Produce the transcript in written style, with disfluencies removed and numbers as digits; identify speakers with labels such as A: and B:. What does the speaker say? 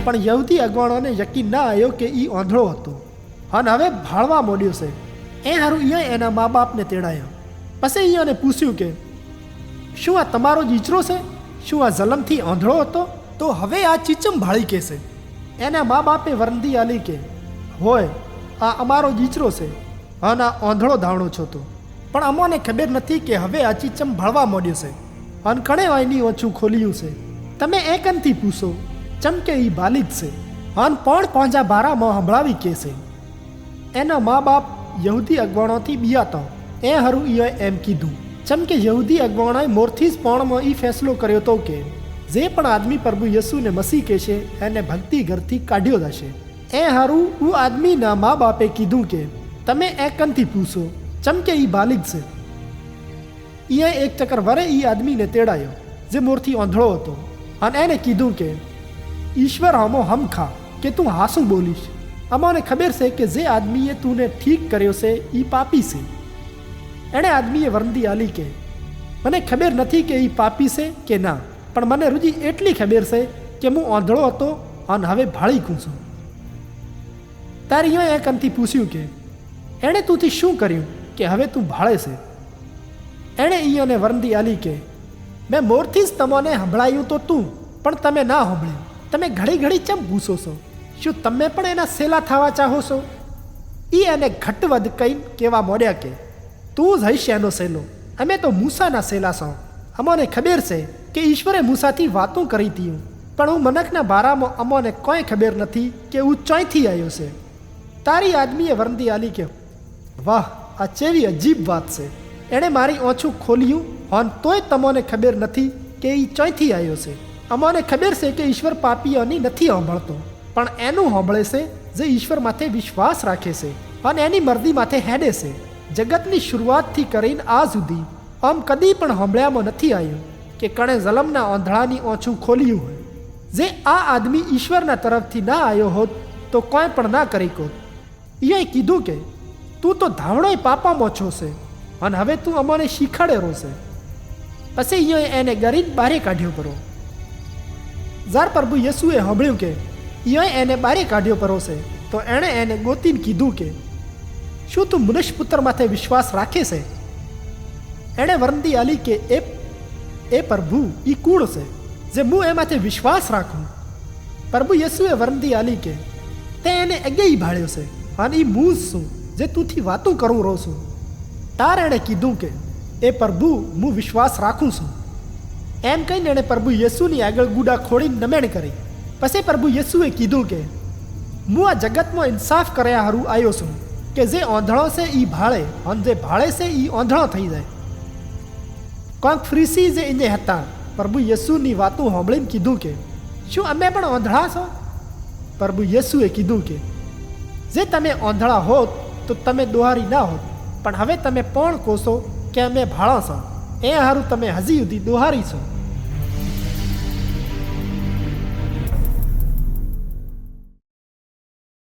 A: પણ યહૂદી અગવાણોને યકીન ના આવ્યો કે એ આંધળો હતો અને હવે ભાળવા માંડ્યો છે. એ હારું અહીંયા એના મા બાપને તેડાયો. પછી અહીંયાને પૂછ્યું કે શું આ તમારો જ ઈચરો છે? શું આ જલમથી આંધળો હતો? તો હવે આ ચીચમ ભાળી કહેશે. એના મા બાપે વરંદી આલી કે હોય આ અમારો જ ઈચરો છે અને આ આંધળો ધાવણો છો તો. પણ અમોને ખબર નથી કે હવે આ ચીચમ ભાળવા માંડ્યો છે અને કણે વાયની ઓછું ખોલ્યું છે. તમે એકનથી પૂછો ચમકે એ બાલિક છે અને પણ પોંજા બારામાં સંભળાવી કે છે. એના મા બાપ યહૂદી અગવાણોથી બિયાતા એ હારું એ એમ કીધું ચમકે યહૂદી અગવાણોએ મોરથી જ પણમાં એ ફેસલો કર્યો હતો કે જે પણ આદમી પ્રભુ યસુને મસીહ કહેશે એને ભક્તિ ઘરથી કાઢ્યો જશે. એ હારું હું આદમીના મા બાપે કીધું કે તમે એકનથી પૂછો ચમકે એ બાલિક છે. એ એક ચક્કર વરે એ આદમીને તેડાયો જે મોરથી આંધળો હતો અને એને કીધું કે ઈશ્વર હમો હમ ખા કે તું હાસું બોલીશ. અમને ખબર છે કે જે આદમીએ તુને ઠીક કર્યો છે એ પાપી છે. એણે આદમીએ વરંદી આલી કે મને ખબર નથી કે એ પાપી છે કે ના, પણ મને રૂજી એટલી ખબર છે કે હું આંધળો હતો અને હવે ભાળી કું છું. તારી એક અંતિ પૂછ્યું કે એણે તુંથી શું કર્યું કે હવે તું ભાળે છે? એણે અહીંયાને વરંદી આલી કે મેં મોરથી જ તમને સંભળાયું તો તું પણ તમે ના સાંભળ્યું. તમે ઘડી ઘડી ચમ પૂછો છો? શું તમે પણ એના સેલા થવા ચાહો છો? એ એને ઘટવદ કઈ કહેવા મોડ્યા કે તું જ હઈશ એનો સેલો, અમે તો મૂસાના સેલા છો. અમને ખબર છે કે ઈશ્વરે મૂસાથી વાતો કરી હતી, પણ હું મનકના બારામાં અમને કોઈ ખબર નથી કે હું ચોઈથી આવ્યો છે. તારી આદમીએ વરંદી આલી કે વાહ, આ ચેવી અજીબ વાત છે. એણે મારી ઓછું ખોલ્યું અને તોય તમને ખબર નથી કે એ ચોઈથી આવ્યો છે. અમને ખબર છે કે ઈશ્વર પાપીઓની નથી સાંભળતો, પણ એનું સાંભળે છે જે ઈશ્વર માથે વિશ્વાસ રાખે છે અને એની મરજી માથે હેડે છે. જગતની શરૂઆતથી કરીને આ સુધી આમ કદી પણ સાંભળ્યામાં નથી આવ્યું કે કણે જલમના આંધળાની ઓછું ખોલ્યું હોય. જે આ આદમી ઈશ્વરના તરફથી ના આવ્યો હોત તો કોઈ પણ ના કરી કોત. એ કીધું કે તું તો ધાવણોય પાપામાં છો છે અને હવે તું અમને શીખવાડેરો છે. પછી અહીંયા એને ગરીબ બારે કાઢ્યો પરો. જાર પ્રભુ યસુએ સાંભળ્યું કે એને બારે કાઢ્યો પરો છે તો એણે એને ગોતીને કીધું કે શું તું મનુષ્ય પુત્ર માથે વિશ્વાસ રાખે છે? એણે વરંદી આલી કે એ પ્રભુ એ કૂળ છે જે હું એમાંથી વિશ્વાસ રાખું. પ્રભુ યસુએ વરંદી આલી કે તે એને અગેઈ ભાળ્યો છે અને એ હું જ છું જે તુંથી વાતું કરું રહું છું. તાર એણે કીધું કે એ પ્રભુ હું વિશ્વાસ રાખું છું. એમ કહીને એણે પ્રભુ યસુની આગળ ગુડા ખોડીને નમેણ કરી. પછી પ્રભુ યસુએ કીધું કે હું આ જગતમાં ઇન્સાફ કર્યા હારું આવ્યો છું કે જે આંધળો છે એ ભાળે અને જે ભાળે છે એ આંધળો થઈ જાય. કોઈક ફ્રીસી જે એને હતા પ્રભુ યસુની વાતો સાંભળીને કીધું કે શું અમે પણ આંધળા છો? પ્રભુ યસુએ કીધું કે જે તમે આંધળા હોત તો તમે દોહારી ના હોત, પણ હવે તમે પણ કહો છો કે અમે ભાળા છો. એ હારું તમે હજી સુધી દોહારી છો.